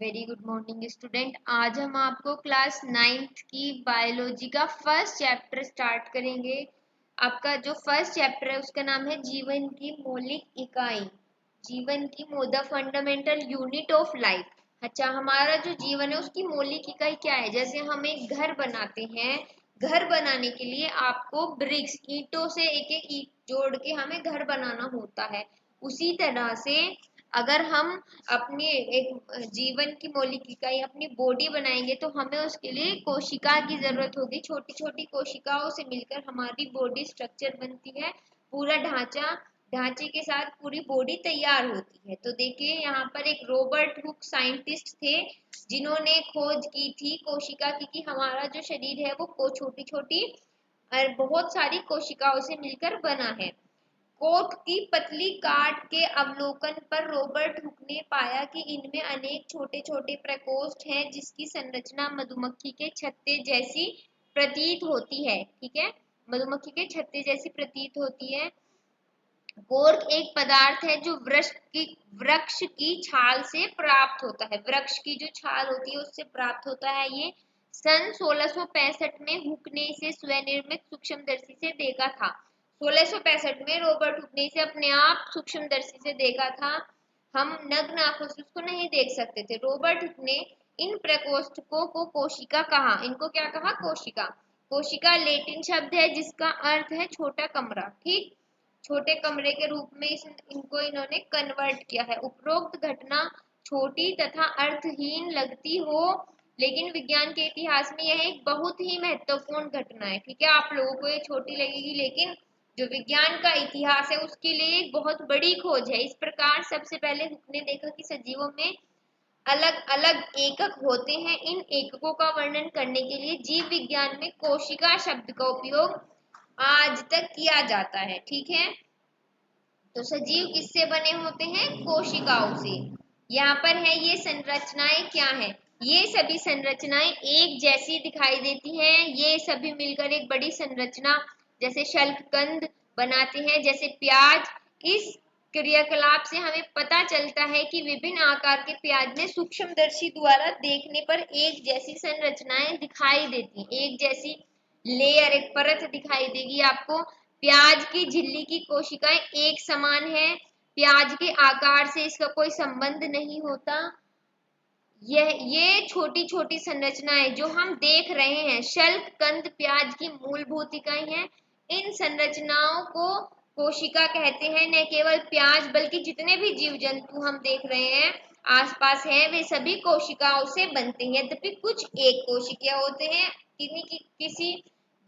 Very good morning student. आज हम आपको क्लास 9th की बायोलॉजी का फर्स्ट चैप्टर स्टार्ट करेंगे। आपका जो फर्स्ट चैप्टर है उसका नाम है जीवन की मौलिक इकाई। जीवन की the fundamental unit of life. अच्छा, हमारा जो जीवन है उसकी मौलिक इकाई क्या है? जैसे हम एक घर बनाते हैं, घर बनाने के लिए आपको ब्रिक्स, ईंटों से एक एक ईंट जोड़ के हमें घर बनाना होता है। उसी तरह से अगर हम अपनी एक जीवन की मौलिक इकाई अपनी बॉडी बनाएंगे तो हमें उसके लिए कोशिका की जरूरत होगी। छोटी छोटी कोशिकाओं से मिलकर हमारी बॉडी स्ट्रक्चर बनती है, पूरा ढांचे के साथ पूरी बॉडी तैयार होती है। तो देखिए यहाँ पर एक रॉबर्ट हुक साइंटिस्ट थे जिन्होंने खोज की थी कोशिका की कि हमारा जो शरीर है वो छोटी छोटी और बहुत सारी कोशिकाओं से मिलकर बना है। कोट की पतली काट के अवलोकन पर रॉबर्ट हुक ने पाया कि इनमें अनेक छोटे छोटे प्रकोष्ठ हैं जिसकी संरचना मधुमक्खी के छत्ते जैसी प्रतीत होती है। ठीक है, मधुमक्खी के छत्ते जैसी प्रतीत होती है। कोर्क एक पदार्थ है जो वृक्ष की छाल से प्राप्त होता है। वृक्ष की जो छाल होती है उससे प्राप्त होता है। ये सन 1665 में हुक ने इसे स्वनिर्मित सूक्ष्मदर्शी से देखा था। 1665 में रॉबर्ट हुक ने इसे अपने आप सूक्ष्मदर्शी से देखा था। हम नग्न आंखों से उसको नहीं देख सकते थे। रॉबर्ट हुक ने इन प्रकोष्ठकों को कोशिका कहा। इनको क्या कहा? कोशिका। कोशिका लैटिन शब्द है जिसका अर्थ है छोटा कमरा। ठीक, छोटे कमरे के रूप में इनको इन्होंने कन्वर्ट किया है। उपरोक्त घटना छोटी तथा अर्थहीन लगती हो, लेकिन विज्ञान के इतिहास में यह एक बहुत ही महत्वपूर्ण घटना है। ठीक है, आप लोगों को ये छोटी लगेगी लेकिन जो विज्ञान का इतिहास है उसके लिए एक बहुत बड़ी खोज है। इस प्रकार सबसे पहले हुक ने देखा कि सजीवों में अलग अलग एकक होते हैं। इन एककों का वर्णन करने के लिए जीव विज्ञान में कोशिका शब्द का उपयोग आज तक किया जाता है। ठीक है, तो सजीव किससे बने होते हैं? कोशिकाओं से। यहाँ पर है ये संरचनाएं क्या है? ये सभी संरचनाएं एक जैसी दिखाई देती हैं। ये सभी मिलकर एक बड़ी संरचना जैसे शल्ककंद बनाते हैं, जैसे प्याज। इस क्रियाकलाप से हमें पता चलता है कि विभिन्न आकार के प्याज में सूक्ष्मदर्शी द्वारा देखने पर एक जैसी संरचनाएं दिखाई देती हैं। एक जैसी लेयर, एक परत दिखाई देगी आपको। प्याज की झिल्ली की कोशिकाएं एक समान है। प्याज के आकार से इसका कोई संबंध नहीं होता। ये छोटी छोटी संरचनाएं जो हम देख रहे हैं, शल्ककंद प्याज की मूलभूत इकाई है। इन संरचनाओं को कोशिका कहते हैं। न केवल प्याज बल्कि जितने भी जीव जंतु हम देख रहे हैं आसपास हैं, वे सभी कोशिकाओं से बनते हैं। यद्यपि कुछ एक कोशिकीय होते हैं, किसी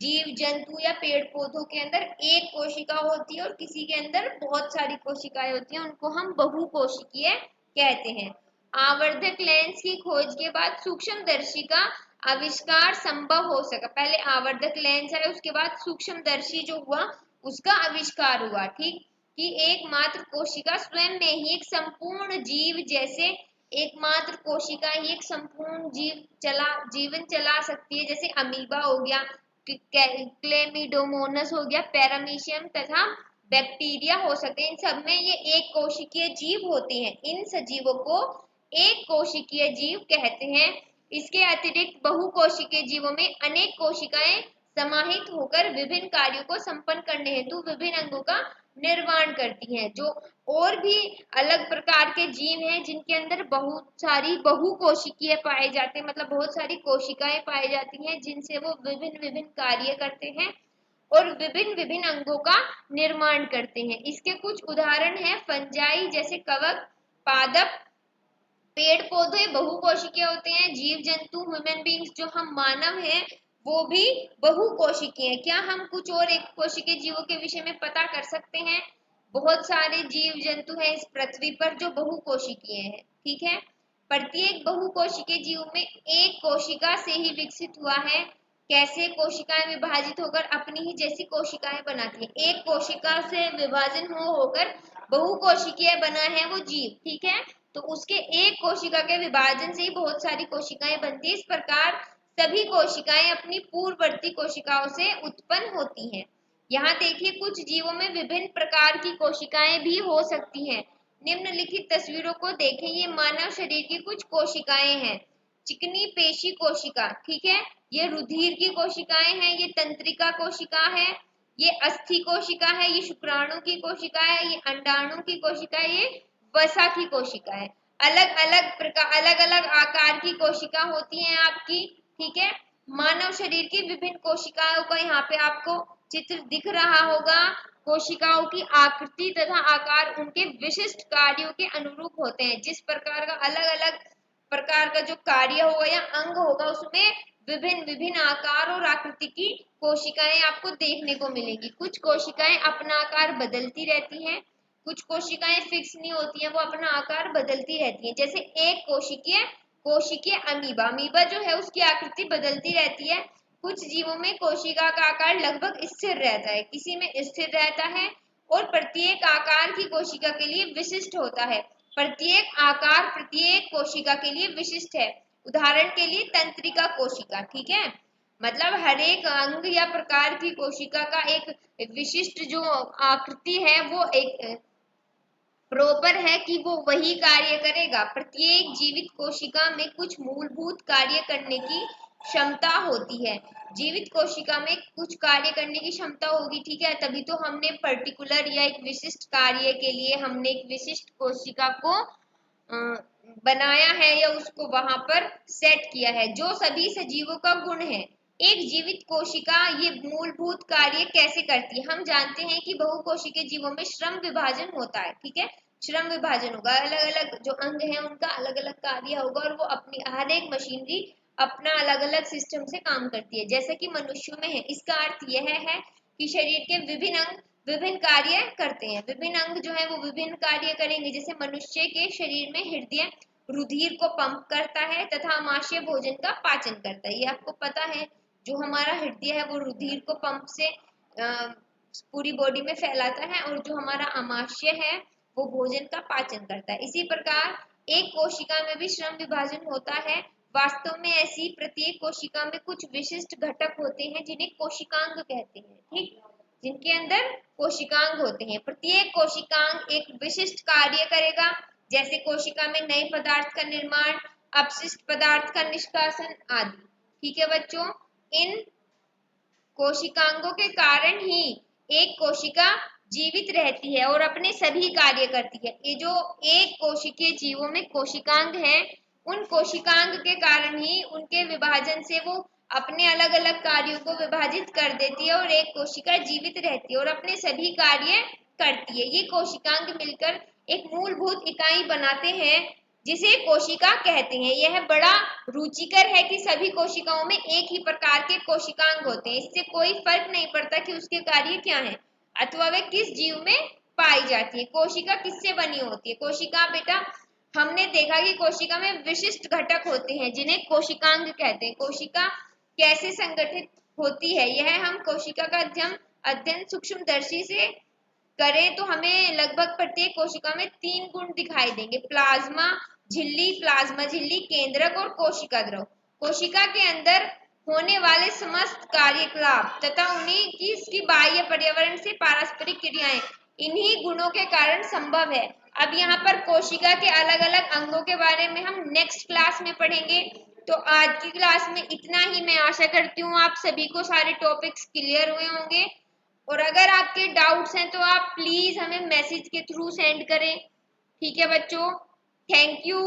जीव जंतु या पेड़ पौधों के अंदर एक कोशिका होती है और किसी के अंदर बहुत सारी कोशिकाएं होती हैं, उनको हम बहुकोशिकीय कहते हैं। आवर्धक लेंस की खोज के बाद सूक्ष्मदर्शी का आविष्कार संभव हो सका। पहले आवर्धक लेंस है, उसके बाद सूक्ष्मदर्शी जो हुआ उसका आविष्कार हुआ। ठीक, कि एकमात्र कोशिका स्वयं में ही एक संपूर्ण जीव, जैसे एकमात्र कोशिका ही एक संपूर्ण जीवन चला सकती है। जैसे अमीबा हो गया, क्लेमिडोमोनस हो गया, पैरामीशियम तथा बैक्टीरिया हो सकते हैं। इन सब में ये एक कोशिकीय जीव होते हैं। इन सजीवों को एक कोशिकीय जीव कहते हैं। इसके अतिरिक्त बहुकोशिकीय जीवों में अनेक कोशिकाएं समाहित होकर विभिन्न कार्यों को संपन्न करने हेतु विभिन्न अंगों का निर्माण करती हैं। जो और भी अलग प्रकार के जीव हैं जिनके अंदर बहुत सारी बहुकोशिकीय पाए जाते हैं, मतलब बहुत सारी कोशिकाएं पाई जाती हैं जिनसे वो विभिन्न विभिन्न कार्य करते हैं और विभिन्न विभिन्न अंगों का निर्माण करते हैं। इसके कुछ उदाहरण हैं फंजाई जैसे कवक, पादप। पेड़ पौधे बहुकोशिकीय होते हैं। जीव जंतु, ह्यूमन बींग्स, जो हम मानव हैं वो भी बहुकोशिकीय हैं। क्या हम कुछ और एक कोशिकीय जीवों के विषय में पता कर सकते हैं? बहुत सारे जीव जंतु हैं इस पृथ्वी पर जो बहुकोशिकीय हैं। ठीक है, प्रत्येक बहुकोशिकीय जीव में एक कोशिका से ही विकसित हुआ है। कैसे? कोशिकाएं विभाजित होकर अपनी ही जैसी कोशिकाएं बनाती हैं। एक कोशिका से विभाजन होकर बहुकोशिकीय बना है वो जीव। ठीक है, तो उसके एक कोशिका के विभाजन से ही बहुत सारी कोशिकाएं बनती है। इस प्रकार सभी कोशिकाएं अपनी पूर्ववर्ती कोशिकाओं से उत्पन्न होती हैं। यहाँ देखिए कुछ जीवों में विभिन्न प्रकार की कोशिकाएं भी हो सकती हैं। निम्नलिखित तस्वीरों को देखें। ये मानव शरीर की कुछ कोशिकाएं हैं। चिकनी पेशी कोशिका, ठीक है, ये रुधिर की कोशिकाएं हैं, ये तंत्रिका कोशिका है, ये अस्थि कोशिका है, ये शुक्राणु की कोशिका है, ये अंडाणु की कोशिका है, ये वसा की कोशिका है। अलग अलग प्रकार, अलग अलग आकार की कोशिका होती हैं आपकी, ठीक है। मानव शरीर की विभिन्न कोशिकाओं का यहाँ पे आपको चित्र दिख रहा होगा। कोशिकाओं की आकृति तथा आकार उनके विशिष्ट कार्यों के अनुरूप होते हैं। जिस प्रकार का अलग अलग प्रकार का जो कार्य होगा या अंग होगा, उसमें विभिन्न विभिन्न आकार और आकृति की कोशिकाएं आपको देखने को मिलेंगी। कुछ कोशिकाएं अपना आकार बदलती रहती हैं, कुछ कोशिकाएं फिक्स नहीं होती हैं, वो अपना आकार बदलती रहती हैं। जैसे एक कोशिकीय कोशिकीय अमीबा, अमीबा जो है उसकी आकृति बदलती रहती है। कुछ जीवों में कोशिका का आकार लगभग स्थिर रहता है, किसी में स्थिर रहता है, और प्रत्येक आकार की कोशिका के लिए विशिष्ट होता है। प्रत्येक आकार प्रत्येक कोशिका के लिए विशिष्ट है। उदाहरण के लिए तंत्रिका कोशिका, ठीक है, मतलब हर एक अंग या प्रकार की कोशिका का एक विशिष्ट जो आकृति है वो एक प्रॉपर है कि वो वही कार्य करेगा। प्रत्येक जीवित कोशिका में कुछ मूलभूत कार्य करने की क्षमता होती है। जीवित कोशिका में कुछ कार्य करने की क्षमता होगी, ठीक है, तभी तो हमने पर्टिकुलर या एक विशिष्ट कार्य के लिए हमने एक विशिष्ट कोशिका को बनाया है या उसको वहां पर सेट किया है, जो सभी सजीवों का गुण है। एक जीवित कोशिका ये मूलभूत कार्य कैसे करती है? हम जानते हैं कि बहुकोशिकीय जीवों में श्रम विभाजन होता है, ठीक है, श्रम विभाजन होगा, अलग अलग जो अंग है उनका अलग अलग कार्य होगा, और वो अपनी हर एक मशीनरी अपना अलग अलग सिस्टम से काम करती है, जैसे कि मनुष्यों में है। इसका अर्थ यह है कि शरीर के विभिन्न अंग विभिन्न कार्य करते हैं। विभिन्न अंग जो है वो विभिन्न कार्य करेंगे। जैसे मनुष्य के शरीर में हृदय रुधिर को पंप करता है तथा आमाशय भोजन का पाचन करता है, ये आपको पता है। जो हमारा हृदय है वो रुधिर को पंप से पूरी बॉडी में फैलाता है, और जो हमारा आमाशय है वो भोजन का पाचन करता है। इसी प्रकार एक कोशिका में भी श्रम विभाजन होता है। वास्तव में ऐसी प्रत्येक कोशिका में कुछ विशिष्ट घटक होते हैं जिन्हें कोशिकांग कहते हैं, ठीक, जिनके अंदर कोशिकांग होते हैं। प्रत्येक कोशिकांग एक विशिष्ट कार्य करेगा, जैसे कोशिका में नए पदार्थ का निर्माण, अपशिष्ट पदार्थ का निष्कासन आदि, ठीक है बच्चों। इन कोशिकांगों के कारण ही एक कोशिका जीवित रहती है और अपने सभी कार्य करती है। ये जो एक कोशिकीय जीवों में कोशिकांग है, उन कोशिकांग के कारण ही उनके विभाजन से वो अपने अलग अलग कार्यों को विभाजित कर देती है और एक कोशिका जीवित रहती है और अपने सभी कार्य करती है। ये कोशिकांग मिलकर एक मूलभूत इकाई बनाते हैं जिसे कोशिका कहते हैं। यह बड़ा रुचिकर है कि सभी कोशिकाओं में एक ही प्रकार के कोशिकांग होते हैं। इससे कोई फर्क नहीं पड़ता कि उसके कार्य क्या है अथवा वे किस जीव में पाई जाती है। कोशिका किससे बनी होती है? कोशिका बेटा हमने देखा कि कोशिका में विशिष्ट घटक होते हैं जिन्हें कोशिकांग कहते हैं। कोशिका कैसे संगठित होती है, यह हम कोशिका का अध्ययन सूक्ष्मदर्शी से करें तो हमें लगभग प्रत्येक कोशिका में 3 गुण दिखाई देंगे: प्लाज्मा झिल्ली, केंद्रक और कोशिका द्रव। कोशिका के अंदर होने वाले समस्त कार्यकलाप तथा उन्हीं की इसकी बाह्य पर्यावरण से पारस्परिक क्रियाएं इन्हीं गुणों के कारण संभव है। अब यहाँ पर कोशिका के अलग अलग अंगों के बारे में हम नेक्स्ट क्लास में पढ़ेंगे। तो आज की क्लास में इतना ही। मैं आशा करती हूँ आप सभी को सारे टॉपिक्स क्लियर हुए होंगे, और अगर आपके डाउट्स हैं तो आप प्लीज हमें मैसेज के थ्रू सेंड करें, ठीक है बच्चों। Thank you.